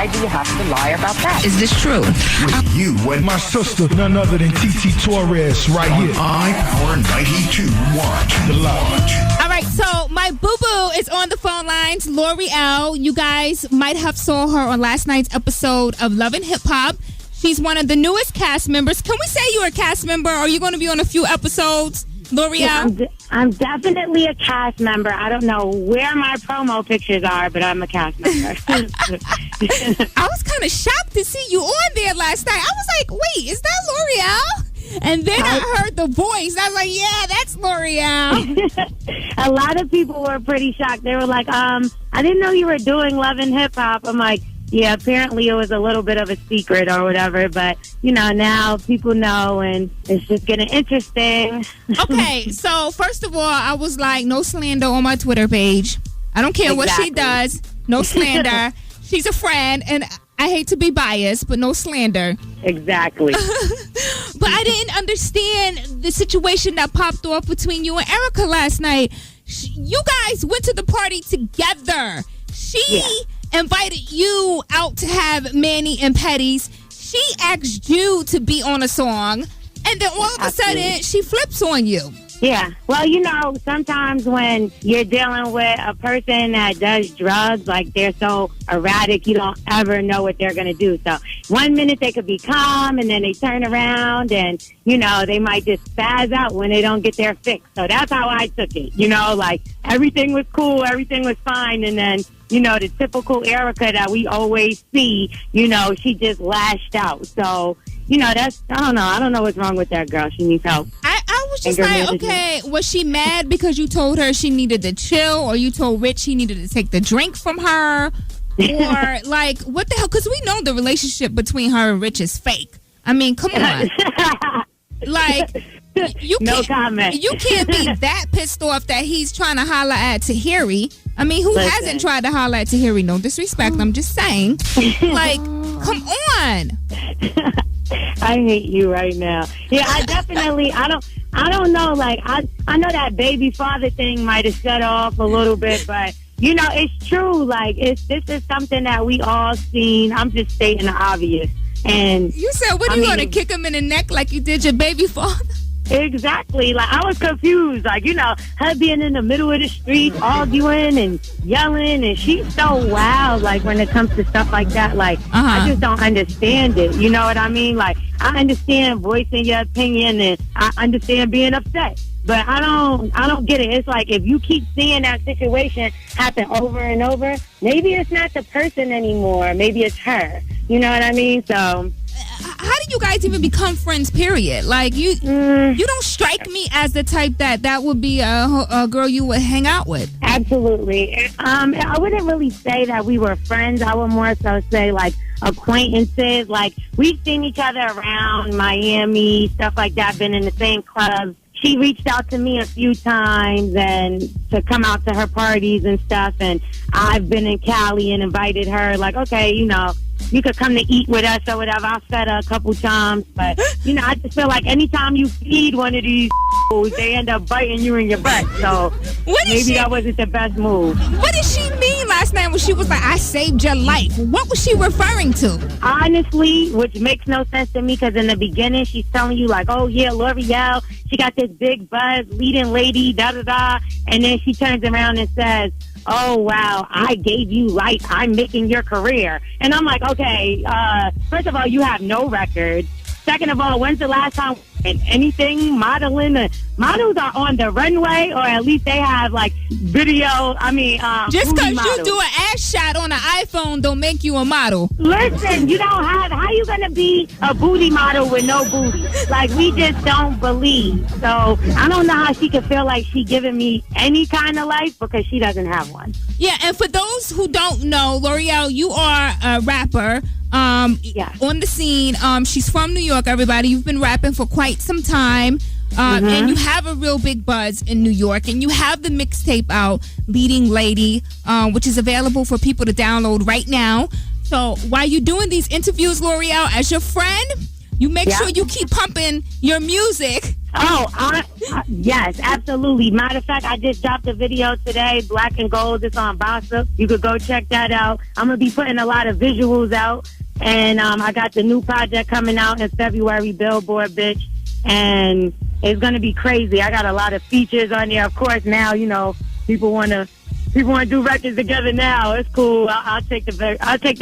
why do you have to lie about that? Is this true? With you and my sister, none other than TT Torrez, right here. iPower 92.1. The Lodge. All right, so my boo-boo is on the phone lines, L'Oreal. You guys might have saw her on last night's episode of Love and Hip Hop. She's one of the newest cast members. Can we say you're a cast member? Or are you going to be on a few episodes, L'Oreal? Yeah, I'm definitely a cast member. I don't know where my promo pictures are, but I'm a cast member. I was kind of shocked to see you on there last night. I was like, wait, is that L'Oreal? And then I heard the voice. I was like, yeah, that's L'Oreal. A lot of people were pretty shocked. They were like, I didn't know you were doing Love and Hip Hop. I'm like, yeah, apparently it was a little bit of a secret or whatever, but, you know, now people know, and it's just getting interesting. Okay, so first of all, I was like, no slander on my Twitter page. I don't care what she does. No slander. She's a friend, and I hate to be biased, but no slander. Exactly. But I didn't understand the situation that popped off between you and Erica last night. You guys went to the party together. She invited you out to have Manny and Petty's. She asked you to be on a song, and then all of a sudden she flips on you. Yeah. Well, you know, sometimes when you're dealing with a person that does drugs, like they're so erratic, you don't ever know what they're going to do. So 1 minute they could be calm, and then they turn around and, you know, they might just spaz out when they don't get their fix. So that's how I took it. You know, like everything was cool, everything was fine, and then, you know, the typical Erica that we always see, you know, she just lashed out. So, you know, that's, I don't know what's wrong with that girl. She needs help. I was just like, okay, was she mad because you told her she needed to chill, or you told Rich he needed to take the drink from her? Or, like, what the hell? Because we know the relationship between her and Rich is fake. I mean, come on. Like, you can't, no comment. You can't be that pissed off that he's trying to holler at Tahiri. I mean, who hasn't tried to holler at Tahiri? No disrespect, I'm just saying. Like, come on. I hate you right now. Yeah, I definitely, I don't know, like, I know that baby father thing might have set off a little bit, but, you know, it's true. Like, this is something that we all seen. I'm just stating the obvious. And you said, what, you going to kick him in the neck like you did your baby father? Exactly. Like, I was confused. Like, you know, her being in the middle of the street, arguing and yelling, and she's so wild, like, when it comes to stuff like that. Like, I just don't understand it. You know what I mean? Like, I understand voicing your opinion, and I understand being upset. But I don't get it. It's like, if you keep seeing that situation happen over and over, maybe it's not the person anymore. Maybe it's her. You know what I mean? So how did you guys even become friends, period? Like, you don't strike me as the type that would be a girl you would hang out with. Absolutely. I wouldn't really say that we were friends. I would more so say, like, acquaintances. Like, we've seen each other around Miami, stuff like that, been in the same clubs. She reached out to me a few times and to come out to her parties and stuff, and I've been in Cali and invited her, like, okay, you know, you could come to eat with us or whatever. I fed her a couple times, but, you know, I just feel like anytime you feed one of these they end up biting you in your butt. So maybe that wasn't the best move. What did she mean last night when she was like, I saved your life? What was she referring to? Honestly, which makes no sense to me, because in the beginning she's telling you, like, oh, yeah, L'Oreal, she got this big buzz, leading lady, da-da-da. And then she turns around and says, oh, wow, I gave you life. I'm making your career. And I'm like, okay, first of all, you have no record. Second of all, when's the last time anything modeling? Models are on the runway, or at least they have, like, video. I mean, just because you do an ass shot on an iPhone don't make you a model. Listen, you don't have, how you going to be a booty model with no booty? Like, we just don't believe. So I don't know how she could feel like she giving me any kind of life, because she doesn't have one. Yeah, and for those who don't know, L'Oreal, you are a rapper. On the scene. She's from New York, everybody. You've been rapping for quite some time. And you have a real big buzz in New York. And you have the mixtape out, Leading Lady, which is available for people to download right now. So while you're doing these interviews, L'Oreal, as your friend, You make sure you keep pumping your music. Oh, yes, absolutely. Matter of fact, I just dropped a video today, Black and Gold. It's on Bossa. You could go check that out. I'm going to be putting a lot of visuals out. And I got the new project coming out in February, Billboard, bitch. And it's going to be crazy. I got a lot of features on there. Of course, now, you know, people want to do records together now. It's cool. I'll take the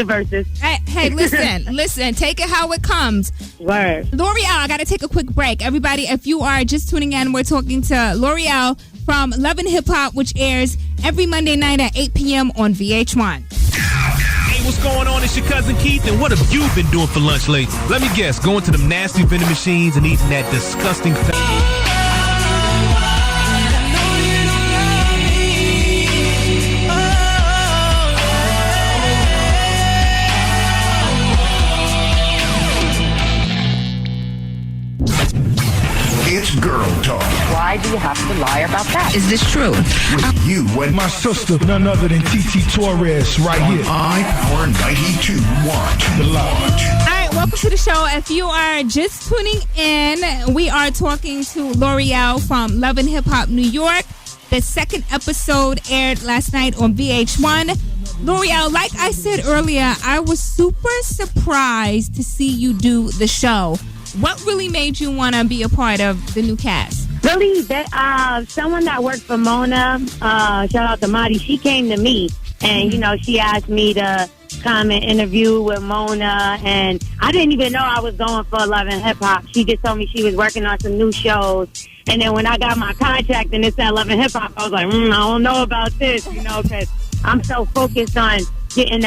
verses. Hey, listen. Take it how it comes. Word. L'Oreal, I got to take a quick break. Everybody, if you are just tuning in, we're talking to L'Oreal from Love and Hip Hop, which airs every Monday night at 8 p.m. on VH1. Hey, what's going on? It's your cousin Keith, and what have you been doing for lunch lately? Let me guess, going to them nasty vending machines and eating that disgusting It's girl talk. Why do you have to lie about that? Is this true? With you and My sister, none other than TT Torrez, right here. iPower 92.1. The Lodge. All right, welcome to the show. If you are just tuning in, we are talking to L'Oreal from Love and Hip Hop New York. The second episode aired last night on VH1. L'Oreal, like I said earlier, I was super surprised to see you do the show. What really made you want to be a part of the new cast? Really, someone that worked for Mona, shout out to Marty, she came to me and, you know, she asked me to come and interview with Mona, and I didn't even know I was going for Love and Hip Hop. She just told me she was working on some new shows, and then when I got my contract and it said Love and Hip Hop, I was like, I don't know about this, you know, because I'm so focused on getting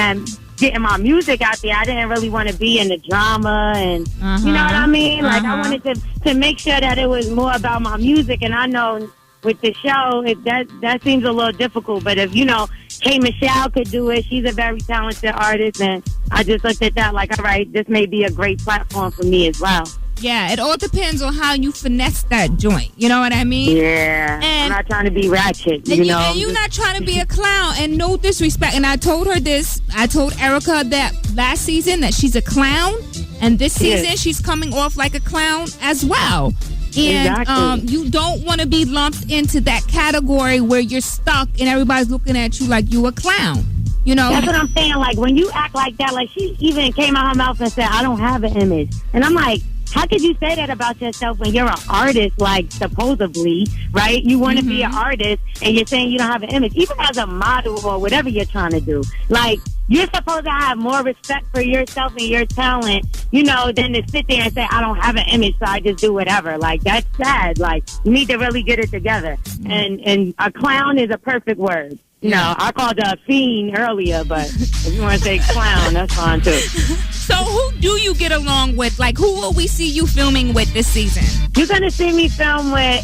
my music out there. I didn't really want to be in the drama and you know what I mean? Like I wanted to make sure that it was more about my music, and I know with the show that seems a little difficult, but if, you know, K. Michelle could do it, she's a very talented artist, and I just looked at that like, all right, this may be a great platform for me as well. Yeah, it all depends on how you finesse that joint. You know what I mean? Yeah. And I'm not trying to be ratchet, you know? And you're not trying to be a clown, and no disrespect. And I told her this. I told Erica that last season that she's a clown, and this season she's coming off like a clown as well. And exactly. You don't want to be lumped into that category where you're stuck and everybody's looking at you like you a clown. You know? That's what I'm saying. Like, when you act like that, like, she even came out her mouth and said, I don't have an image. And I'm like, how could you say that about yourself when you're an artist, like, supposedly, right? You want to be an artist, and you're saying you don't have an image. Even as a model or whatever you're trying to do. Like, you're supposed to have more respect for yourself and your talent, you know, than to sit there and say, I don't have an image, so I just do whatever. Like, that's sad. Like, you need to really get it together. And a clown is a perfect word. You know, I called her a fiend earlier, but if you want to say clown, that's fine, too. So who do you get along with? Like, who will we see you filming with this season? You're going to see me film with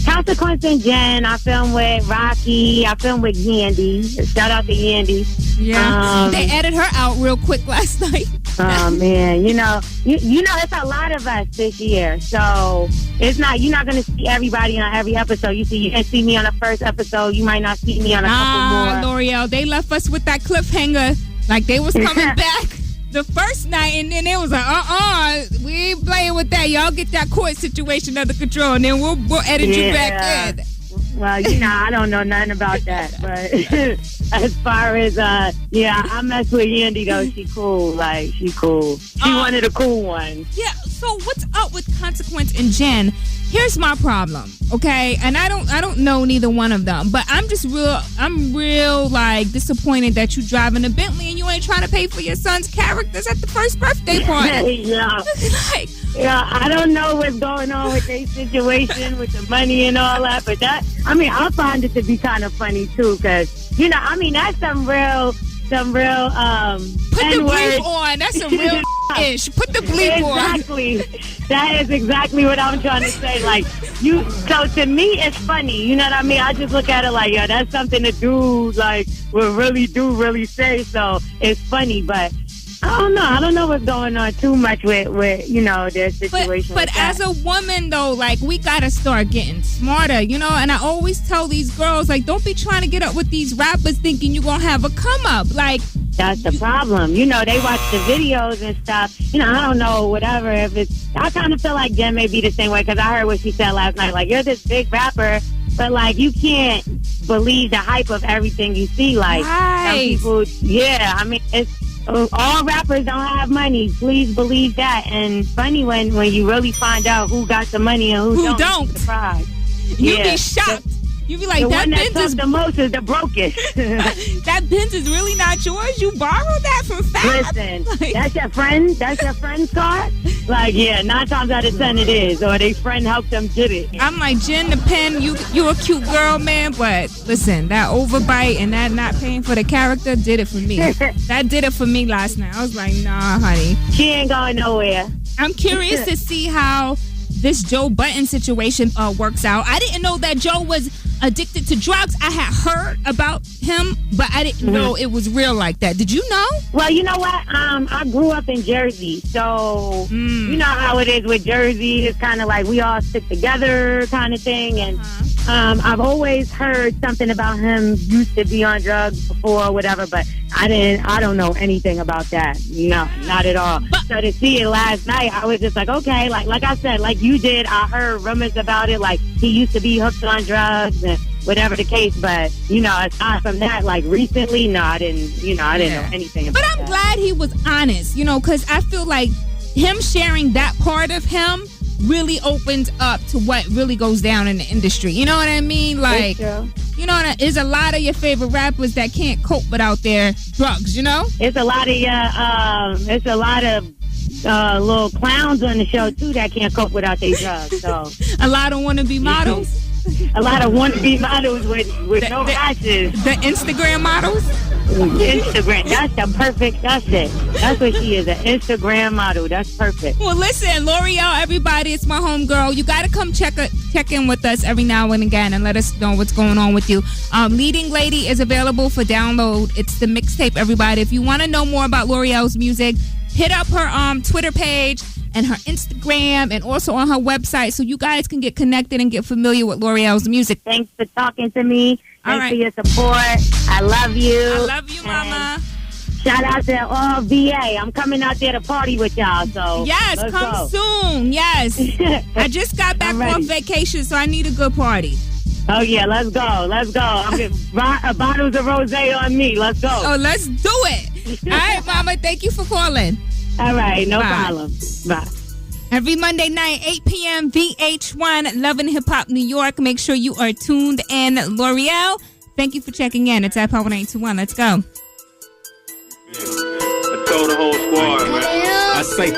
Consequence and Jen. I film with Rocky. I film with Yandy. Shout out to Yandy. Yeah. They edited her out real quick last night. Oh, man. You know, it's a lot of us this year. So you're not going to see everybody on every episode. You can see me on the first episode. You might not see me on a couple more. L'Oreal, they left us with that cliffhanger. Like, they was coming back the first night, and then it was like, we ain't playing with that. Y'all get that court situation under control, and then we'll edit you back in. Well, you know, I don't know nothing about that, but as far as, I mess with Yandy, though. She cool. Like, she cool. She one of the cool ones. Yeah, so what's up with Consequence and Jen? Here's my problem, okay? And I don't know neither one of them, but I'm real like disappointed that you driving a Bentley and you ain't trying to pay for your son's characters at the first birthday party. Yeah. I don't know what's going on with their situation with the money and all that, but I find it to be kind of funny too, because, you know, I mean, that's some real put the bleep on. That's some real ish. Put the bleep on. Exactly. That is exactly what I'm trying to say. Like, so to me, it's funny. You know what I mean? I just look at it like, that's something to do, like, will really say. So it's funny, but I don't know what's going on too much with you know, their situation. But as a woman, though, like, we got to start getting smarter, you know? And I always tell these girls, like, don't be trying to get up with these rappers thinking you're going to have a come up. Like, That's the problem. You know, they watch the videos and stuff. You know, I don't know, whatever. If it's, I kind of feel like Jen may be the same way because I heard what she said last night. Like, you're this big rapper, but like you can't believe the hype of everything you see. Like some people, yeah. I mean, it's all rappers don't have money. Please believe that. And funny when you really find out who got the money and who don't. You're surprised. You'd be shocked. You'd be like, the that one that Benz took is the most is the brokest. that Benz is really not yours. You borrowed that from Fab. Listen, Like, that's your friend. That's your friend's car. Like, yeah, 9 times out of 10 it is, or their friend helped them get it. I'm like, Jen the Pen, you a cute girl, man, but listen, that overbite and that not paying for the character did it for me. That did it for me last night. I was like, nah, honey. She ain't going nowhere. I'm curious to see how this Joe Budden situation works out. I didn't know that Joe was addicted to drugs. I had heard about him, but I didn't know it was real like that. Did you know? Well, you know what? I grew up in Jersey, so you know how it is with Jersey. It's kind of like we all stick together kind of thing. And I've always heard something about him used to be on drugs before or whatever, but I don't know anything about that. No, not at all. So to see it last night, I was just like, okay, like I said, like you did, I heard rumors about it, like he used to be hooked on drugs and whatever the case, but you know, aside from that, like recently, no, I didn't know anything about that. But I'm glad he was honest, you know, because I feel like him sharing that part of him really opens up to what really goes down in the industry. You know what I mean? Like, you know, there's a lot of your favorite rappers that can't cope without their drugs, you know? It's a lot of little clowns on the show, too, that can't cope without their drugs. So a lot of wannabe models. A lot of wannabe models with no ashes. The Instagram models? Instagram. That's it. That's what she is, an Instagram model. That's perfect. Well, listen, L'Oreal, everybody, it's my homegirl. You got to come check in with us every now and again and let us know what's going on with you. Leading Lady is available for download. It's the mixtape, everybody. If you want to know more about L'Oreal's music, hit up her Twitter page and her Instagram and also on her website so you guys can get connected and get familiar with L'Oreal's music. Thanks for talking to me. Thanks right. for your support. I love you. I love you, Mama. Shout out to all VA. I'm coming out there to party with y'all. So yes, come soon. Yes. I just got back off vacation, so I need a good party. Oh, yeah, let's go. I'm getting bottles of rosé on me. Let's go. Oh, let's do it. All right, Mama. Thank you for calling. All right, no problem. Bye. Every Monday night, 8 p.m., VH1, Love and Hip Hop New York. Make sure you are tuned in. L'Oreal, thank you for checking in. It's at Power 921. Let's go. I told the whole squad, man. I say